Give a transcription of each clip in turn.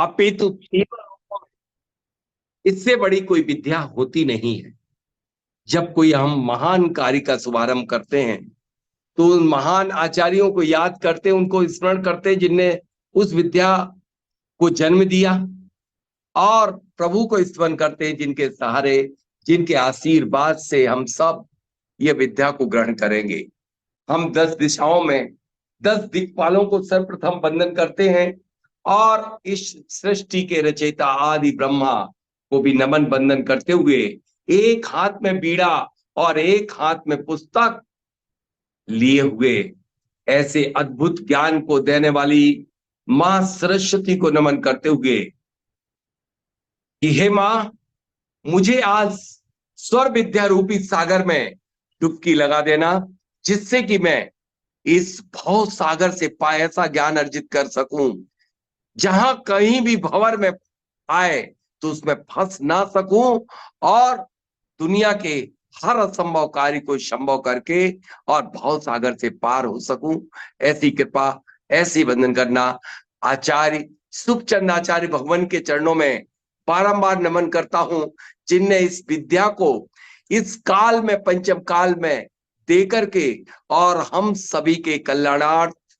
अपितु तीनों लोकों में इससे बड़ी कोई विद्या होती नहीं है। जब कोई हम महान कार्य का शुभारंभ करते हैं तो उन महान आचार्यों को याद करते, उनको स्मरण करते जिनने उस विद्या को जन्म दिया, और प्रभु को स्मरण करते हैं जिनके सहारे, जिनके आशीर्वाद से हम सब ये विद्या को ग्रहण करेंगे। हम 10 दिशाओं में 10 दिक्पालों को सर्वप्रथम वंदन करते हैं, और इस सृष्टि के रचयिता आदि ब्रह्मा को भी नमन वंदन करते हुए एक हाथ में बीड़ा और एक हाथ में पुस्तक लिए हुए ऐसे अद्भुत ज्ञान को देने वाली मां सरस्वती को नमन करते हुए कि हे मां, मुझे आज स्वर विद्या रूपी सागर में डुबकी लगा देना, जिससे कि मैं इस भव सागर से ऐसा ज्ञान अर्जित कर सकूं जहां कहीं भी भंवर में आए तो उसमें फंस ना सकूं, और दुनिया के हर असंभव कार्य को संभव करके और भव सागर से पार हो सकूं। ऐसी कृपा, ऐसी वंदन करना। आचार्य सुखचंद आचार्य भगवान के चरणों में बारंबार नमन करता हूं, जिनने इस विद्या को इस काल में, पंचम काल में दे करके और हम सभी के कल्याणार्थ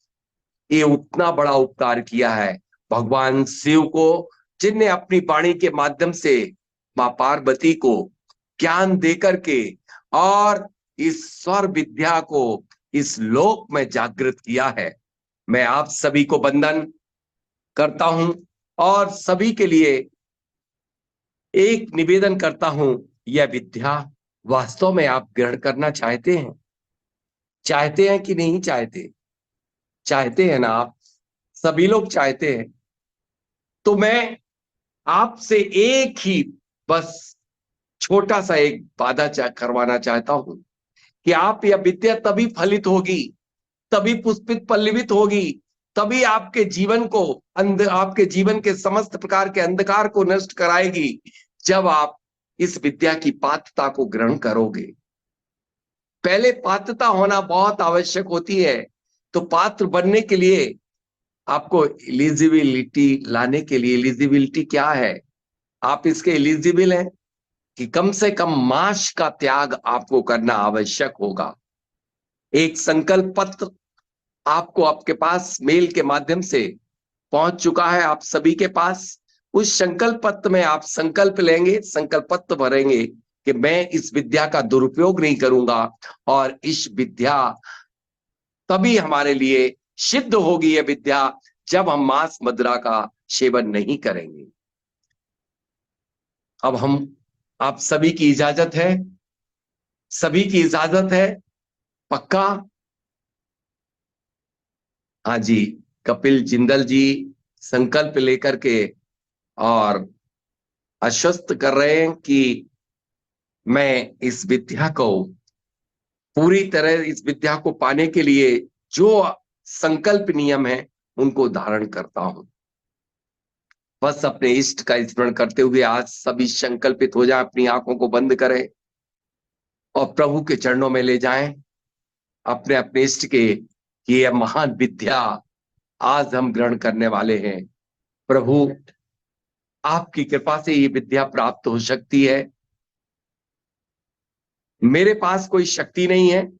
ये उतना बड़ा उपकार किया है। भगवान शिव को, जिनने अपनी वाणी के माध्यम से मां पार्वती को ज्ञान देकर के और इस स्वर विद्या को इस लोक में जागृत किया है। मैं आप सभी को वंदन करता हूं और सभी के लिए एक निवेदन करता हूं, यह विद्या वास्तव में आप ग्रहण करना चाहते हैं? चाहते हैं कि नहीं चाहते? चाहते हैं ना आप? सभी लोग चाहते हैं। तो मैं आपसे एक ही बस छोटा सा एक वादा करवाना चाहता हूं कि आप यह विद्या तभी फलित होगी, तभी पुष्पित पल्लवित होगी, तभी आपके जीवन को आपके जीवन के समस्त प्रकार के अंधकार को नष्ट कराएगी, जब आप इस विद्या की पात्रता को ग्रहण करोगे। पहले पात्रता होना बहुत आवश्यक होती है। तो पात्र बनने के लिए आपको एलिजिबिलिटी लाने के लिए, एलिजिबिलिटी क्या है? आप इसके एलिजिबल हैं कि कम से कम मांस का त्याग आपको करना आवश्यक होगा। एक संकल्प पत्र आपको आपके पास मेल के माध्यम से पहुंच चुका है, आप सभी के पास। उस संकल्प पत्र में आप संकल्प लेंगे, संकल्प पत्र भरेंगे कि मैं इस विद्या का दुरुपयोग नहीं करूंगा, और इस विद्या तभी हमारे लिए सिद्ध होगी, यह विद्या, जब हम मांस मदिरा का सेवन नहीं करेंगे। अब हम, आप सभी की इजाजत है? सभी की इजाजत है? पक्का? हाँ जी। कपिल जिंदल जी संकल्प लेकर के और आश्वस्त कर रहे हैं कि मैं इस विद्या को पूरी तरह, इस विद्या को पाने के लिए जो संकल्प नियम है उनको धारण करता हूं। बस अपने इष्ट का स्मरण करते हुए आज सभी संकल्पित हो जाएं, अपनी आंखों को बंद करें और प्रभु के चरणों में ले जाएं अपने अपने इष्ट के, कि यह महान विद्या आज हम ग्रहण करने वाले हैं। प्रभु, आपकी कृपा से ये विद्या प्राप्त हो सकती है। मेरे पास कोई शक्ति नहीं है,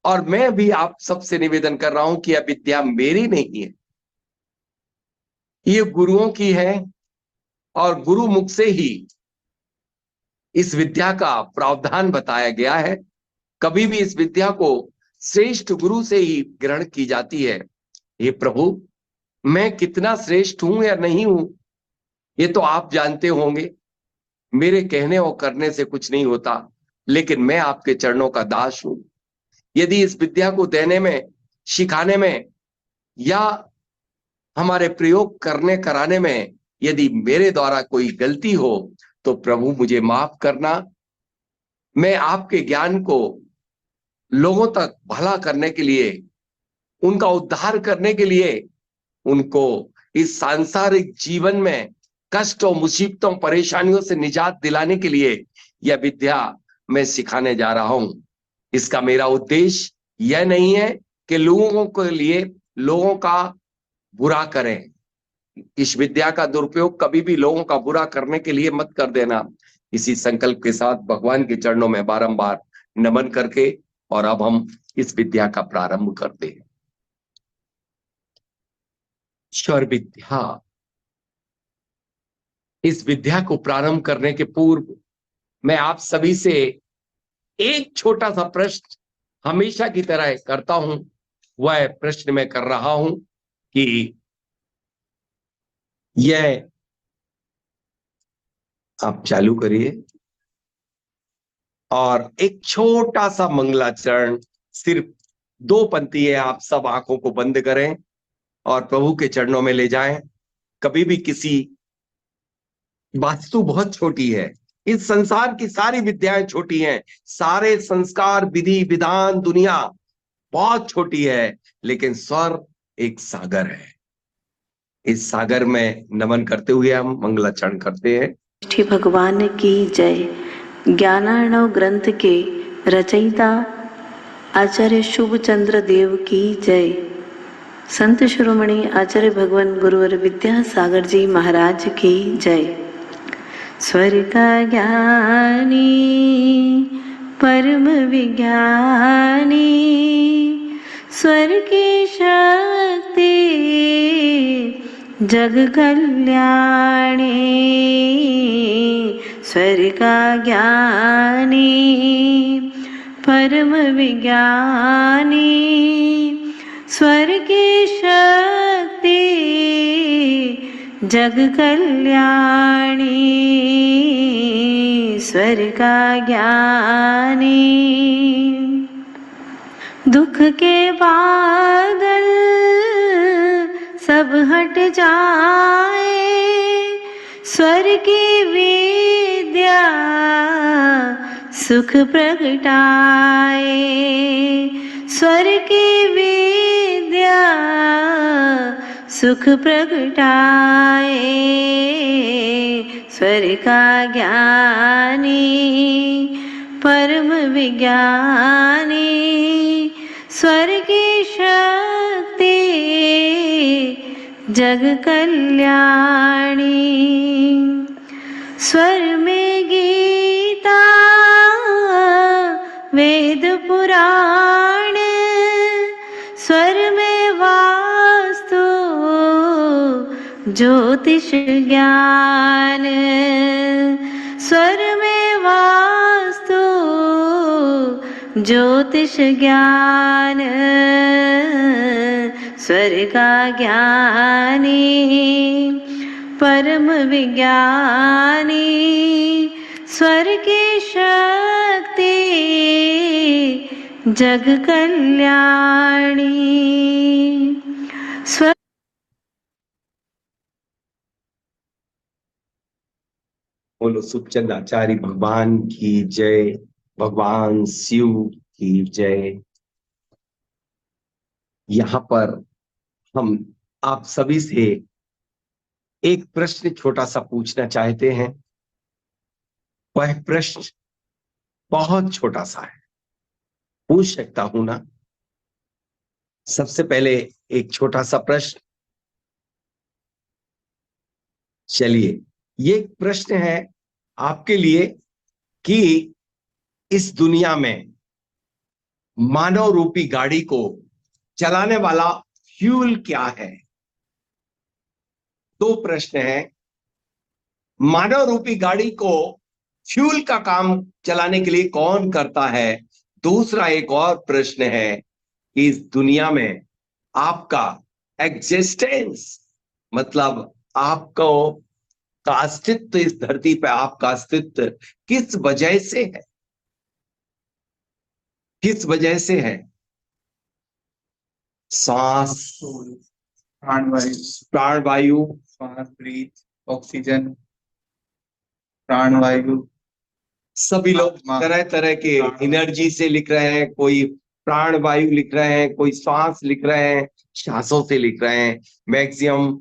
और मैं भी आप सबसे निवेदन कर रहा हूं कि यह विद्या मेरी नहीं है, ये गुरुओं की है, और गुरु मुख से ही इस विद्या का प्रावधान बताया गया है। कभी भी इस विद्या को श्रेष्ठ गुरु से ही ग्रहण की जाती है। हे प्रभु, मैं कितना श्रेष्ठ हूं या नहीं हूं, ये तो आप जानते होंगे। मेरे कहने और करने से कुछ नहीं होता, लेकिन मैं आपके चरणों का दास हूं। यदि इस विद्या को देने में, सिखाने में या हमारे प्रयोग करने कराने में यदि मेरे द्वारा कोई गलती हो तो प्रभु मुझे माफ करना। मैं आपके ज्ञान को लोगों तक भला करने के लिए, उनका उद्धार करने के लिए, उनको इस सांसारिक जीवन में कष्टों, मुसीबतों, परेशानियों से निजात दिलाने के लिए यह विद्या मैं सिखाने जा रहा हूं। इसका मेरा उद्देश्य यह नहीं है कि लोगों के लिए लोगों का बुरा करें, इस विद्या का दुरुपयोग कभी भी लोगों का बुरा करने के लिए मत कर देना। इसी संकल्प के साथ भगवान के चरणों में बारंबार नमन करके और अब हम इस विद्या का प्रारंभ करते हैं। ईश्वर विद्या, इस विद्या को प्रारंभ करने के पूर्व मैं आप सभी से एक छोटा सा प्रश्न हमेशा की तरह करता हूं। वह प्रश्न मैं कर रहा हूं कि यह, आप चालू करिए और एक छोटा सा मंगलाचरण, सिर्फ 2 पंक्ति है। आप सब आंखों को बंद करें और प्रभु के चरणों में ले जाएं। कभी भी किसी, वास्तु बहुत छोटी है, इस संसार की सारी विद्याएं छोटी हैं, सारे संस्कार विधि विधान दुनिया बहुत छोटी है, लेकिन स्वर एक सागर है। इस सागर में नमन करते हुए हम मंगलाचरण करते हैं। श्री भगवान की जय। ज्ञानार्णव ग्रंथ के रचयिता आचार्य शुभचंद्र देव की जय। संत शिरोमणि आचार्य भगवान गुरुवर विद्यासागर जी महाराज की जय। स्वर का ज्ञानी परम विज्ञानी, स्वर की शक्ति जग कल्याणी, स्वर का ज्ञानी परम विज्ञानी, स्वर की शक्ति जग कल्याणी, स्वर का ज्ञानी। दुख के बादल सब हट जाए, स्वर की विद्या सुख प्रगटाए, स्वर की विद्या सुख प्रगटाए, स्वर का ज्ञानी परम विज्ञानी, स्वर की शक्ति जग कल्याणी। स्वर में गीता वेद पुराण, स्वर में वास्तु ज्योतिष ज्ञान, स्वर में वास्तु ज्योतिष ज्ञान, स्वर का ज्ञानी परम विज्ञानी, स्वर की शक्ति जग कल्याणी। स्वर बोलो सुखचंद आचार्य भगवान की जय, भगवान शिव की जय। यहां पर हम आप सभी से एक प्रश्न छोटा सा पूछना चाहते हैं। वह प्रश्न बहुत छोटा सा है, पूछ सकता हूं ना? सबसे पहले एक छोटा सा प्रश्न, चलिए ये प्रश्न है आपके लिए कि इस दुनिया में मानव रूपी गाड़ी को चलाने वाला फ्यूल क्या है? 2 प्रश्न हैं। मानव रूपी गाड़ी को फ्यूल का काम चलाने के लिए कौन करता है? दूसरा एक और प्रश्न है कि इस दुनिया में आपका एग्जिस्टेंस, मतलब आपको का अस्तित्व, इस धरती पर आपका अस्तित्व किस वजह से है? किस वजह से है? सांस, प्राणवायु, श्वास, ब्रीथ, ऑक्सीजन, प्राणवायु। सभी लोग तरह तरह के एनर्जी से लिख रहे हैं। कोई प्राणवायु लिख रहे हैं, कोई श्वास लिख रहे हैं, सांसों से लिख रहे हैं। मैक्सिमम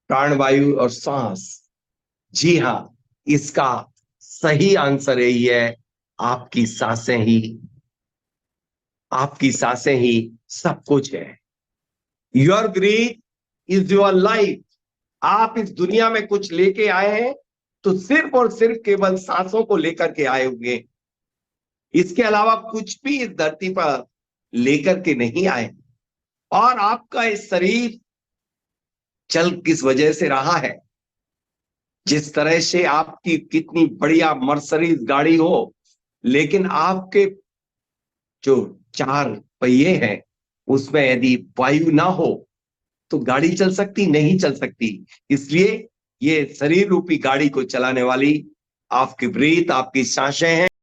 प्राणवायु और सांस। जी हाँ, इसका सही आंसर यही है, आपकी सांसें ही, आपकी सांसें ही सब कुछ है। Your breathe is your life. आप इस दुनिया में कुछ लेके आए हैं तो सिर्फ और सिर्फ केवल सांसों को लेकर के आए हुए, इसके अलावा कुछ भी इस धरती पर लेकर के नहीं आए। और आपका इस शरीर चल किस वजह से रहा है, जिस तरह से आपकी कितनी बढ़िया मर्सिडीज गाड़ी हो, लेकिन आपके जो 4 पहिए हैं उसमें यदि वायु ना हो तो गाड़ी चल सकती? नहीं चल सकती। इसलिए ये शरीर रूपी गाड़ी को चलाने वाली आपकी ब्रीथ, आपकी सांसें हैं।